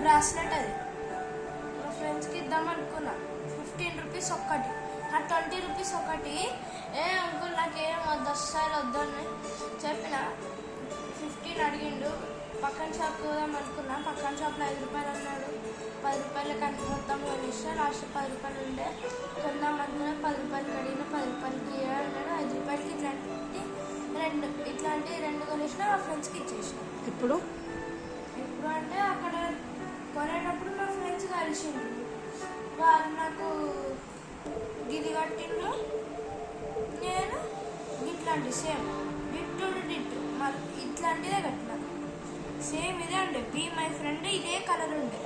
Bracelet అది మా ఫ్రెండ్స్కి ఇద్దాం అనుకున్నా. 15 రూపీస్ ఒక్కటి, ఆ 20 రూపీస్ ఒకటి. అంకుల్ నాకేం వద్దు, అస్సలు వద్దని చెప్పిన. 15 అడిగిండు. పక్కన షాప్ పోదాం అనుకున్నా, పక్కన షాప్లో 5 రూపాయలు అన్నాడు. 10 రూపాయలకి మొత్తం కొనిస్తే లాస్ట్ 10 రూపాయలు ఉండే. కొందాం అనుకున్నా, 10 రూపాయలకి అడిగిన, 10 రూపాయలకి అన్నాడు. 5 రూపాయలకి ఇట్లాంటి రెండు కొనిసిన, మా ఫ్రెండ్స్కి ఇచ్చేసిన. ఇప్పుడు అంటే అక్కడ కొనేటప్పుడు మా ఫ్రెండ్స్ కలిసిండ్రు. వాళ్ళు నాకు గిది కట్టిండ్రు, నేను ఇట్లాంటి సేమ్ డిట్టు మరి ఇట్లాంటిదే కట్టినా. సేమ్ ఇదే ఉండే, బీ మై ఫ్రెండ్ ఇదే కలర్ ఉండే.